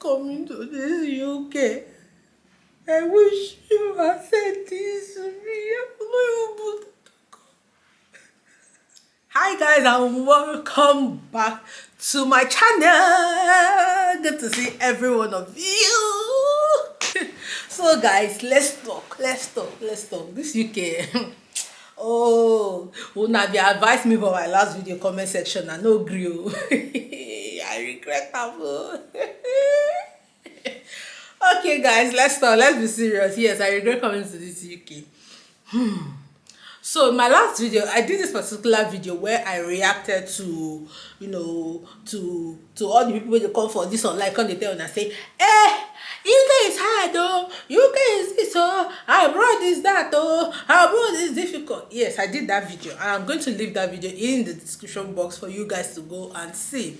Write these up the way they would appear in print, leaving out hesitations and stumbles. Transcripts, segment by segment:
coming to this UK. I wish you had said this to me. Hi guys and welcome back to my channel. Good to see every one of you. So guys, let's talk. This UK. Oh, una be advise me for my last video comment section. I no grill. I regret that. Okay guys, let's talk. Let's be serious. Yes, I regret coming to this UK. So in my last video, I did this particular video where I reacted to, to all the people wey dey come for this online, come dey tell una say, UK is hard oh, UK is this oh, abroad is that oh, abroad is difficult. Yes, I did that video and I'm going to leave that video in the description box for you guys to go and see.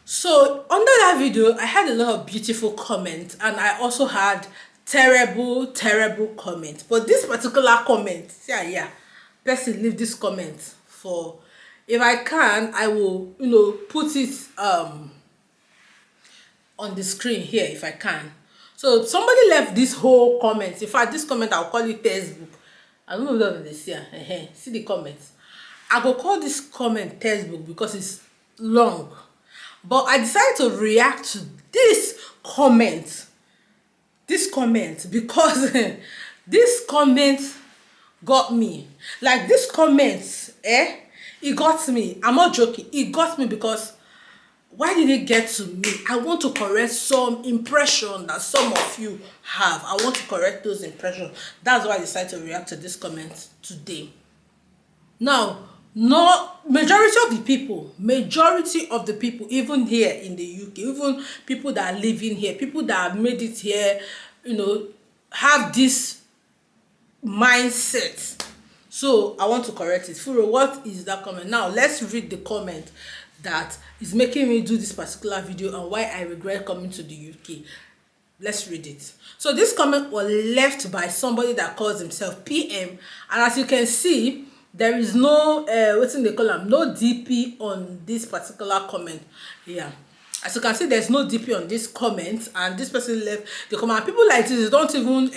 So under that video, I had a lot of beautiful comments and I also had terrible comments. But this particular comment, person leave this comment for, if I can, I will put it on the screen here if I can. So somebody left this whole comment. In fact, this comment I'll call it textbook. I don't know whether they see here. See the comments. I go call this comment textbook because it's long. But I decided to react to this comment because this comment got me. Like this comment, it got me. I'm not joking. It got me because why did it get to me? I want to correct some impression that some of you have. I want to correct those impressions. That's why I decided to react to this comment today. Now, majority of the people, even here in the UK, even people that are living here, people that have made it here, have this mindset. So I want to correct it. Furo, what is that comment? Now let's read the comment that is making me do this particular video and why I regret coming to the UK. Let's read it. So this comment was left by somebody that calls himself PM, and as you can see, there is no what's in the column, no DP on this particular comment. Yeah, as you can see, there's no DP on this comment, and this person left the comment. People like this don't even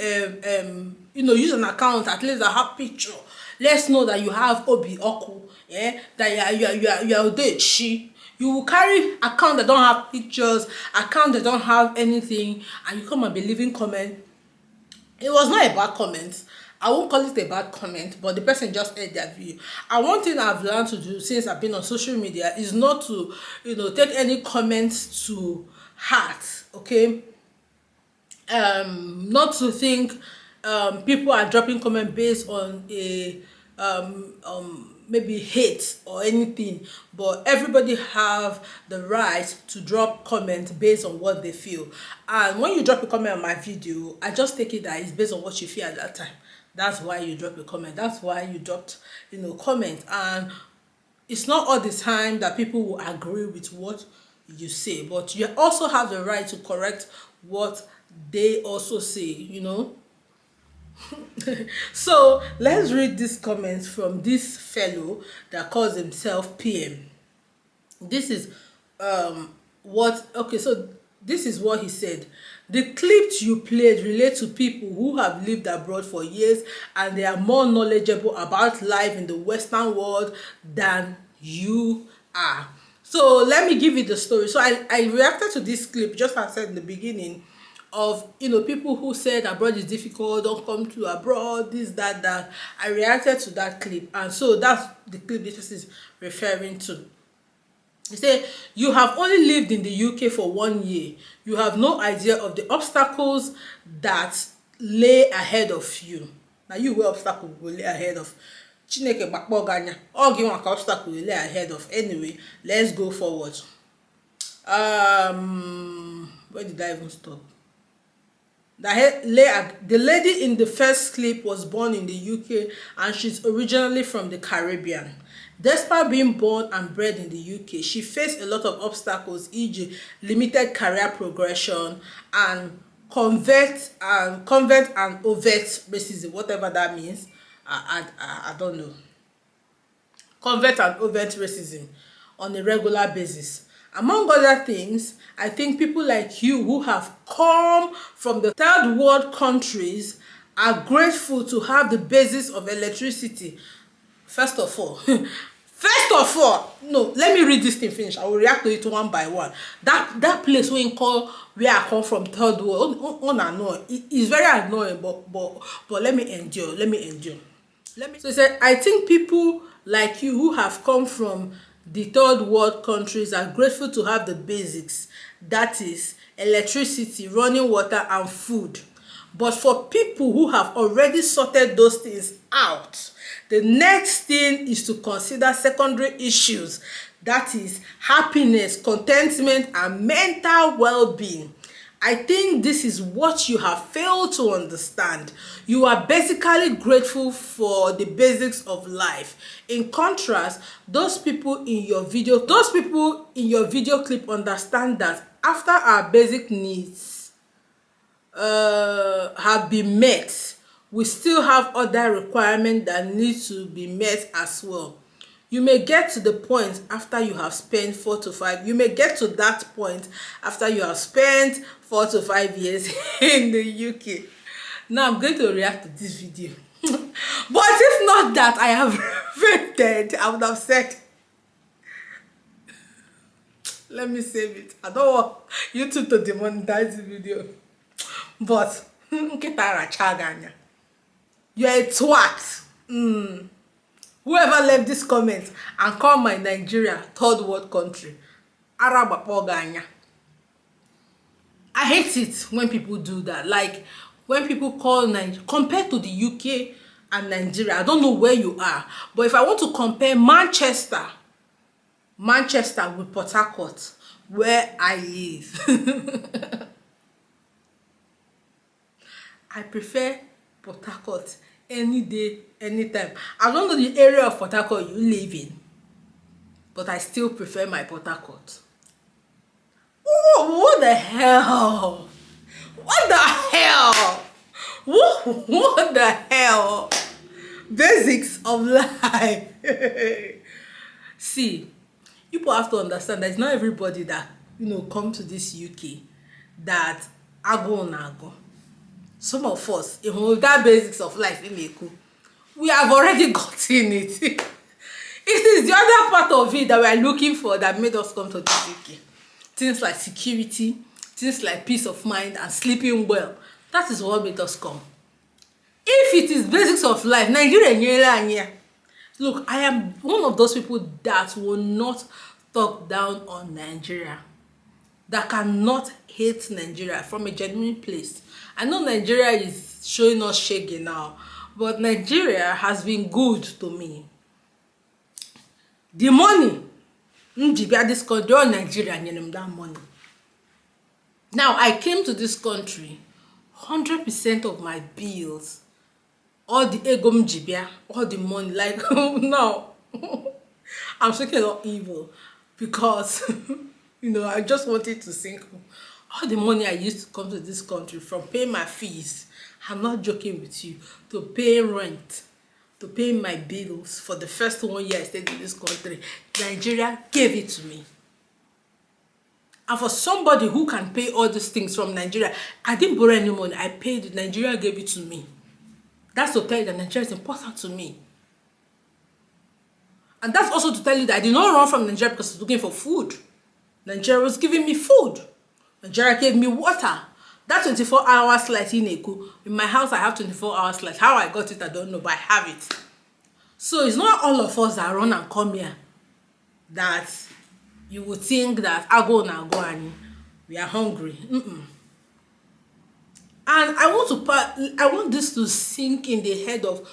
use an account at least that have picture. Let's know that you have Obi Oku, that you are Odechi. You will carry account that don't have pictures, account that don't have anything, and you come and be leaving comment. It was not a bad comment. I won't call it a bad comment, but the person just aired their view. And one thing I've learned to do since I've been on social media is not to, take any comments to heart, okay? Not to think people are dropping comment based on a maybe hate or anything, but everybody have the right to drop comment based on what they feel. And when you drop a comment on my video, I just take it that it's based on what you feel at that time. That's why you drop a comment. That's why you dropped comment. And it's not all the time that people will agree with what you say, but you also have the right to correct what they also say. So let's read this comments from this fellow that calls himself PM. This is this is what he said. The clips you played relate to people who have lived abroad for years and they are more knowledgeable about life in the Western world than you are. So let me give you the story. So I reacted to this clip, just as I said in the beginning, of people who said abroad is difficult, don't come to abroad, this, that. I reacted to that clip, and so that's the clip this is referring to. He said, you have only lived in the UK for 1 year. You have no idea of the obstacles that lay ahead of you. Now you will obstacle will lay ahead of. Chineke bakpoganya. All give one obstacle will lay ahead of. Anyway, let's go forward. Where did I even stop? The lady in the first clip was born in the UK and she's originally from the Caribbean. Despite being born and bred in the UK, she faced a lot of obstacles, e.g. limited career progression and convert and overt racism, whatever that means. I don't know. Convert and overt racism on a regular basis. Among other things, I think people like you who have come from the third world countries are grateful to have the basis of electricity. First of all, no, let me read this thing finish. I will react to it one by one. That place where you call where I come from, third world, on annoying. It's very annoying, but let me endure. So he said, I think people like you who have come from the third world countries are grateful to have the basics, that is electricity, running water and food. But for people who have already sorted those things out, the next thing is to consider secondary issues, that is happiness, contentment and mental well-being. I think this is what you have failed to understand. You are basically grateful for the basics of life. In contrast, those people in your video clip understand that after our basic needs have been met, we still have other requirements that need to be met as well. You may get to the point after you have spent 4 to 5. You may get to that point after you have spent 4 to 5 years in the UK. Now I'm going to react to this video. But if not that I have vented, I would have said, let me save it. I don't want YouTube to demonetize the video. But you're a twat. Whoever left this comment and called my Nigeria third world country, Arab Apoganya. I hate it when people do that. Like when people call Nigeria, compared to the UK and Nigeria, I don't know where you are, but if I want to compare Manchester with Port Harcourt, where I live, I prefer Port Harcourt any day, anytime. I don't know the area of Port Harcourt you live in, but I still prefer my Port Harcourt. What the hell? What the hell? What the hell? Basics of life. See, people have to understand that it's not everybody that come to this UK that ago. Some of us, in that basics of life in Eku, we have already gotten it. It is the other part of it that we are looking for that made us come to this UK. Things like security, things like peace of mind and sleeping well. That is what made us come. If it is basics of life, Nigeria, look, I am one of those people that will not talk down on Nigeria, that cannot hate Nigeria from a genuine place. I know Nigeria is showing us shaggy now, but Nigeria has been good to me. The money, this country, all Nigerian, that money. Now, I came to this country, 100% of my bills, all the egom jibia, all the money, like, now, I'm speaking of evil, because, I just wanted to think, all the money I used to come to this country, from paying my fees, I'm not joking with you, to paying rent, to paying my bills for the first 1 year I stayed in this country, Nigeria gave it to me. And for somebody who can pay all these things from Nigeria, I didn't borrow any money, I paid it, Nigeria gave it to me. That's to tell you that Nigeria is important to me. And that's also to tell you that I did not run from Nigeria because I was looking for food. Nigeria was giving me food. Nigeria gave me water. That 24-hour light in Eku. In my house, I have 24-hour light. How I got it, I don't know, but I have it. So it's not all of us that run and come here that you would think that I go and we are hungry. And I want this to sink in the head of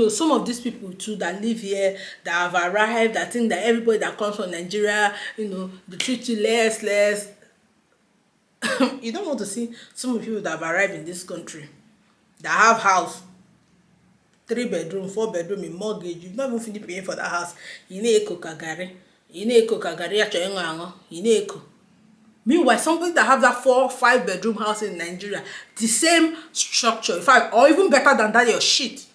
some of these people too that live here, that have arrived, that think that everybody that comes from Nigeria, they treat you less. You don't want to see some of the people that have arrived in this country that have house, 3 bedroom, 4 bedroom in mortgage. You've not even finished paying for that house. Meanwhile, somebody that have that 4 or 5 bedroom house in Nigeria, the same structure, in fact, or even better than that, your shit,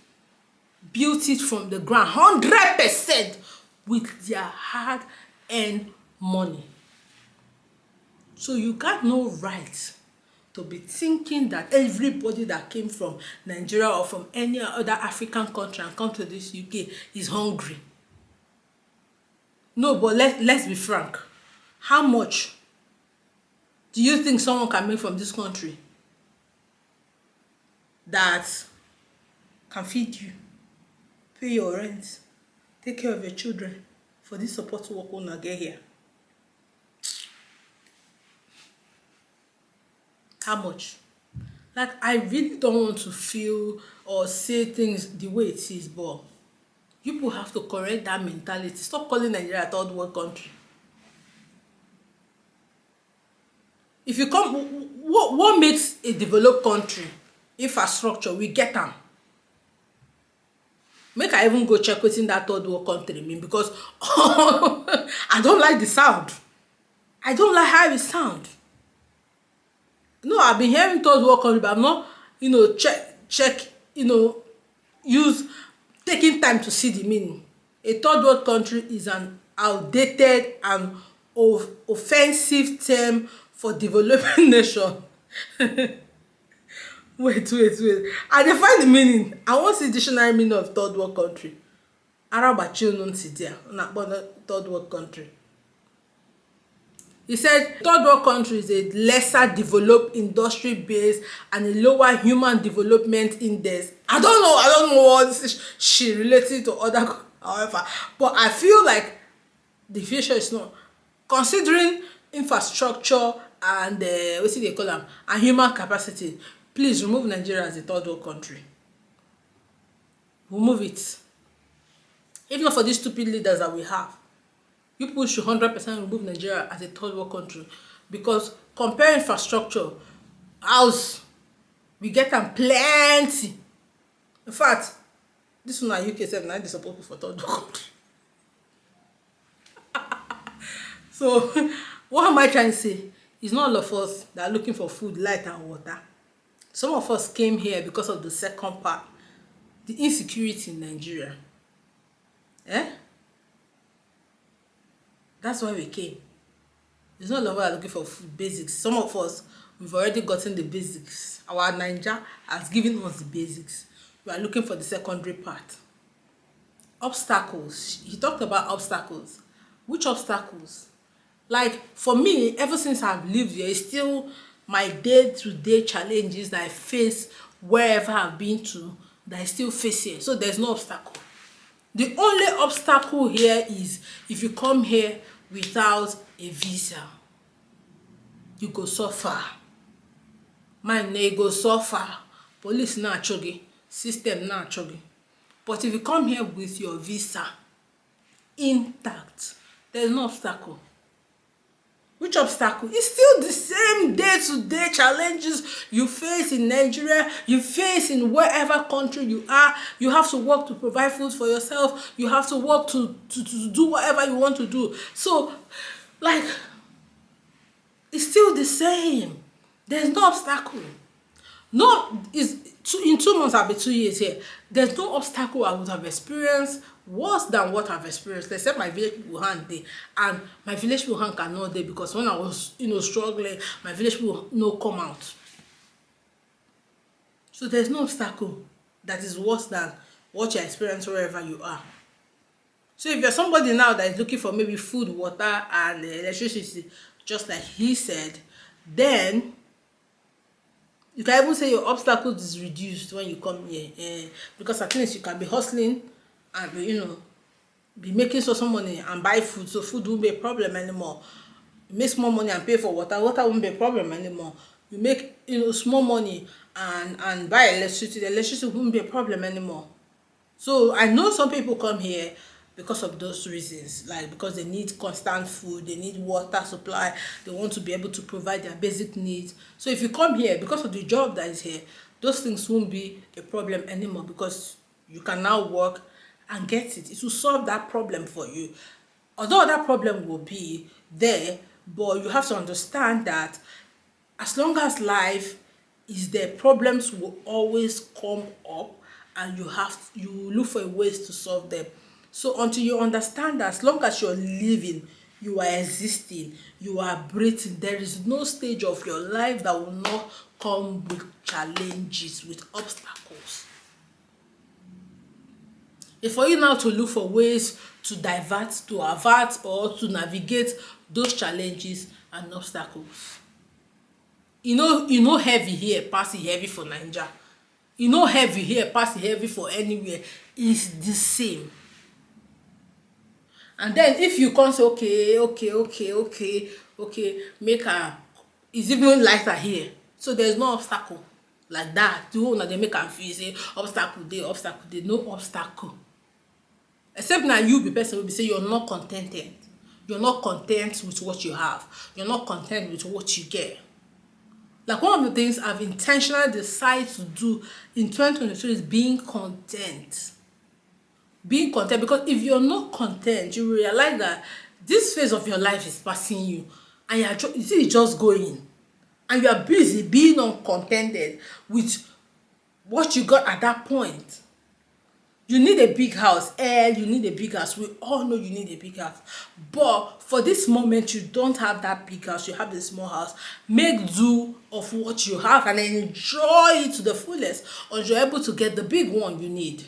built it from the ground 100% with their hard-earned money. So you got no right to be thinking that everybody that came from Nigeria or from any other African country and come to this UK is hungry. No, but let's be frank. How much do you think someone can make from this country that can feed you, pay your rent, take care of your children for this support work una get here? How much? Like, I really don't want to feel or say things the way it is, but people have to correct that mentality. Stop calling Nigeria a third world country. If you come, what makes a developed country? Infrastructure, we get them. Make I even go check wetin that third world country mean, because I don't like the sound. I don't like how it sound. No, I've been hearing third world country, but I'm not, check, use taking time to see the meaning. A third world country is an outdated and offensive term for developing nation. Wait. I dey find the meaning. I wan see dictionary meaning of third world country. Arabachi no nti there. Na third world country. He said third world country is a lesser developed industry base and a lower human development index. I don't know what she related to other, however, but I feel like the future is not, considering infrastructure and wetin they call am, and human capacity. Please remove Nigeria as a third world country. Remove it. If not for these stupid leaders that we have, you people should 100% remove Nigeria as a third world country, because compare infrastructure, house, we get them plenty. In fact, this one na UK 7 na dey support for third world country. So what am I trying to say? It's not all of us that are looking for food, light and water. Some of us came here because of the second part, the insecurity in Nigeria. That's why we came. It's not all of us looking for food, basics. Some of us, we've already gotten the basics. Our Nigeria has given us the basics. We are looking for the secondary part. Obstacles. He talked about obstacles. Which obstacles? Like, for me, ever since I've lived here, it's still my day-to-day challenges that I face wherever I've been to, that I still face here. So there's no obstacle. The only obstacle here is if you come here without a visa, you go suffer. Mine, you go suffer. Police na chogi, system na chogi. But if you come here with your visa intact, there's no obstacle. Which obstacle? It's still the same day-to-day challenges you face in Nigeria, you face in wherever country you are. You have to work to provide food for yourself. You have to work to do whatever you want to do. So, like, it's still the same. There's no obstacle. No, in 2 months, I'll be 2 years here. There's no obstacle I would have experienced worse than what I've experienced. Except my village people hand there, and my village people hand cannot there, because when I was, struggling, my village people no come out. So there's no obstacle that is worse than what you experience wherever you are. So if you're somebody now that is looking for maybe food, water, and electricity, just like he said, then you can even say your obstacles is reduced when you come here, because at least you can be hustling and be making some money and buy food, so food won't be a problem anymore. You make small money and pay for water won't be a problem anymore. You make small money and buy electricity, the electricity won't be a problem anymore. So I know some people come here because of those reasons, like because they need constant food, they need water supply, they want to be able to provide their basic needs. So if you come here because of the job that is here, those things won't be a problem anymore, because you can now work and get it. It will solve that problem for you. Although that problem will be there, but you have to understand that as long as life is there, problems will always come up, and you look for ways to solve them. So until you understand that as long as you're living, you are existing, you are breathing. There is no stage of your life that will not come with challenges, with obstacles. It's for you now to look for ways to divert, to avert, or to navigate those challenges and obstacles. You know heavy here pass the heavy for Naija. You know heavy here pass the heavy for anywhere. It's the same. And then if you come say okay, make am, it's even lighter here, so there's no obstacle like that. The whole na dey make am feel say obstacle dey, no obstacle. Except na you be person wey be say you're not contented. You're not content with what you have. You're not content with what you get. Like, one of the things I've intentionally decided to do in 2023 is being content. Being content, because if you're not content, you realize that this phase of your life is passing you, and you see it's just going, and you are busy being uncontented with what you got at that point. You need a big house. You need a big house. We all know you need a big house. But for this moment, you don't have that big house. You have the small house. Make do of what you have and enjoy it to the fullest, until you're able to get the big one you need.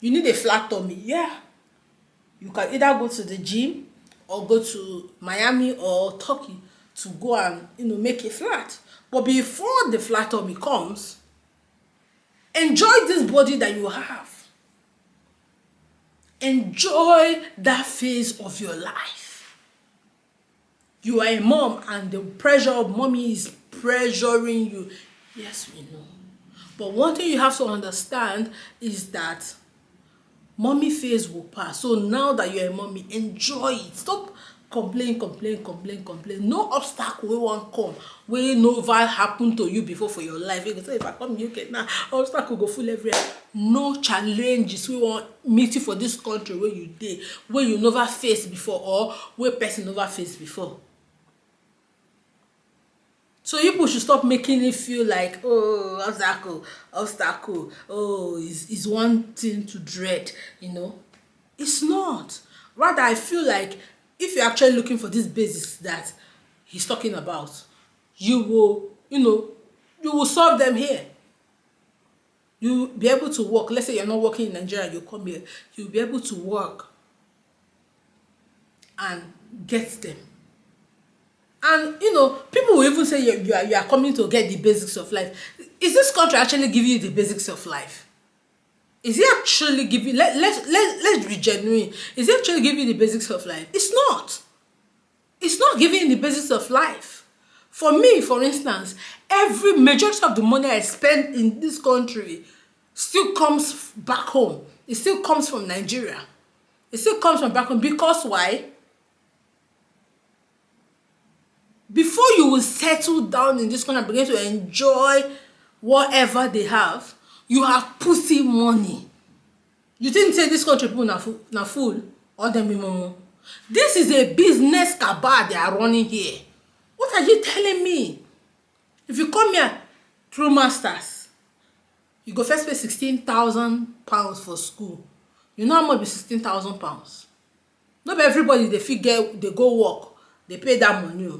You need a flat tummy. Yeah. You can either go to the gym or go to Miami or Turkey to go and make it flat. But before the flat tummy comes, enjoy this body that you have. Enjoy that phase of your life. You are a mom and the pressure of mommy is pressuring you. Yes, we know. But one thing you have to understand is that mommy phase will pass. So now that you're a mommy, enjoy it. Stop complain. No obstacle wey wan come wey never happen to you before for your life. You go say, if I come UK now, obstacle go full everywhere. No challenges wey wan meet you for this country where you dey, wey you never face before, or where person never face before. So people should stop making it feel like, oh, obstacle, oh, is one thing to dread, It's not. Rather, I feel like if you're actually looking for these basics that he's talking about, you will solve them here. You'll be able to work. Let's say you're not working in Nigeria, you come here, you'll be able to work and get them. And people will even say you are coming to get the basics of life. Is this country actually giving you the basics of life? Is it actually giving? Let's be genuine. Is it actually giving you the basics of life? It's not. It's not giving you the basics of life. For me, for instance, every majority of the money I spend in this country still comes back home. It still comes from Nigeria. It still comes from back home. Because why? Before you will settle down in this country and begin to enjoy whatever they have, you have put in money. You didn't say this country people na fool or them be momo. This is a business cabal they are running here. What are you telling me? If you come here through masters, you go first pay 16,000 pounds for school. You know how much be 16,000 pounds? Not everybody they go work, they pay that money.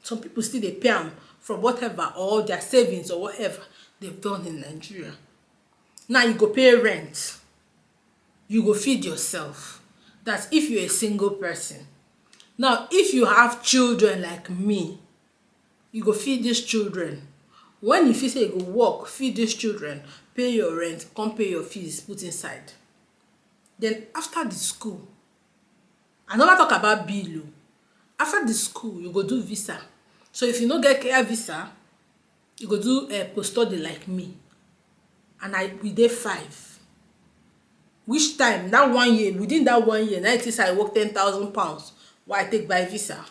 Some people still they pay them from whatever, or their savings or whatever they've done in Nigeria. Now you go pay rent. You go feed yourself. That's if you're a single person. Now, if you have children like me, you go feed these children. When you feel say you go work, feed these children, pay your rent, come pay your fees, put inside. Then after the school, I never talk about bill. After the school, you go do visa. So if you no get care visa, you go do a post-study like me. And we dey 5. Which time, that 1 year, within that 1 year, now it is I work 10,000 pounds. Why I take by visa?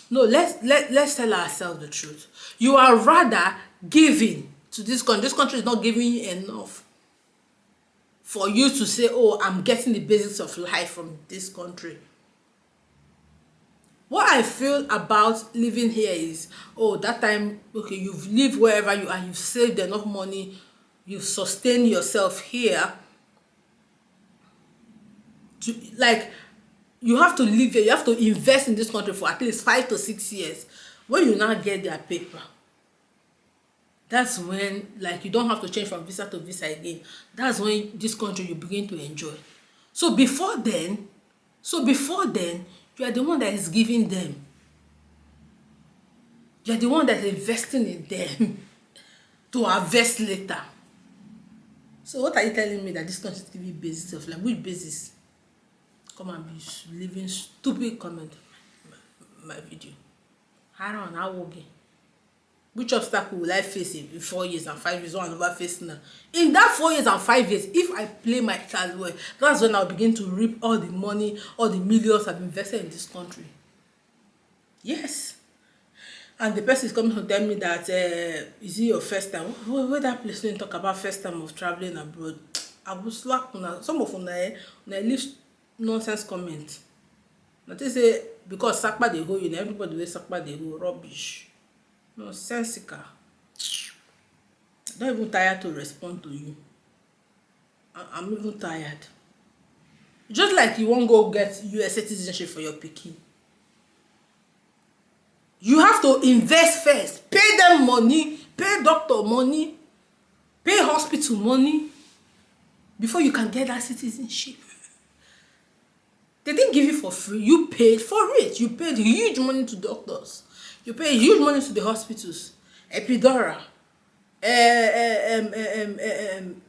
No, let's tell ourselves the truth. You are rather giving to this country. This country is not giving you enough for you to say, oh, I'm getting the basics of life from this country. What I feel about living here is, oh, that time, okay, you've lived wherever you are, you've saved enough money, you've sustained yourself here. you have to live here, you have to invest in this country for at least 5 to 6 years. When you now get their paper, that's when, like, you don't have to change from visa to visa again. That's when this country you begin to enjoy. So before then, you are the one that is giving them. You are the one that is investing in them to harvest later. So what are you telling me that this country is giving basis of life? Which basis? Come and be leaving stupid comment my video. I don't know. Which obstacle will I face in 4 years and 5 years? What I never face now. In that 4 years and 5 years, if I play my card well, that's when I'll begin to reap all the money, all the millions I've invested in this country. Yes. And the person is coming to tell me that is it your first time? Where that place when talk about first time of traveling abroad? I will slap on some of them. They leave nonsense comment. Not they say because sakpa they go, you know, everybody will sakpa they go, rubbish. Nonsensical. I don't even tired to respond to you. I'm even tired. Just like you won't go get US citizenship for your pikin. You have to invest first. Pay them money, pay doctor money, pay hospital money before you can get that citizenship. They didn't give you for free. You paid for it. You paid huge money to doctors. You pay huge money to the hospitals. Epidural.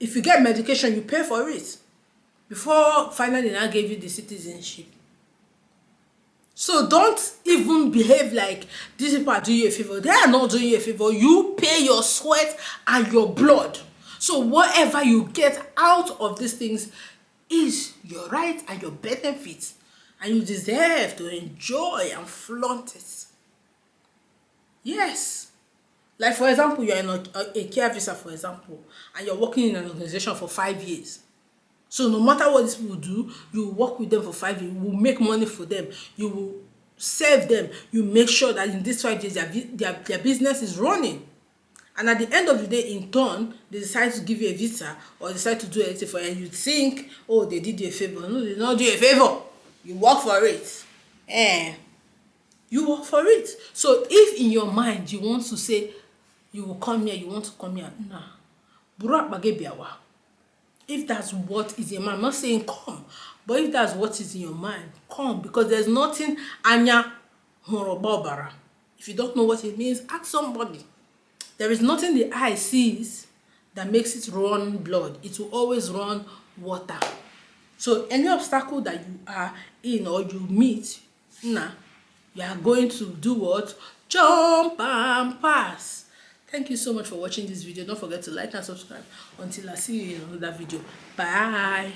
If you get medication, you pay for it. Before finally I gave you the citizenship. So don't even behave like these people are doing you a favor. They are not doing you a favor. You pay your sweat and your blood. So whatever you get out of these things is your right and your benefit. And you deserve to enjoy and flaunt it. Yes. Like for example, you're in a care visa, for example, and you're working in an organization for 5 years. So no matter what these people do, you work with them for 5 years. You will make money for them. You will serve them. You make sure that in these 5 years, their business is running. And at the end of the day, in turn, they decide to give you a visa or decide to do anything for you. And you think, oh, they did you a favor. No, they did not do you a favor. You work for it. You work for it. So if in your mind, you want to say, you will come here, you want to come here, nah. If that's what is in your mind, I'm not saying come, but if that's what is in your mind, come, because there's nothing anya horobobara. If you don't know what it means, ask somebody. There is nothing the eye sees that makes it run blood. It will always run water. So any obstacle that you are in or you meet, you are going to do what? Jump and pass. Thank you so much for watching this video. Don't forget to like and subscribe. Until I see you in another video. Bye.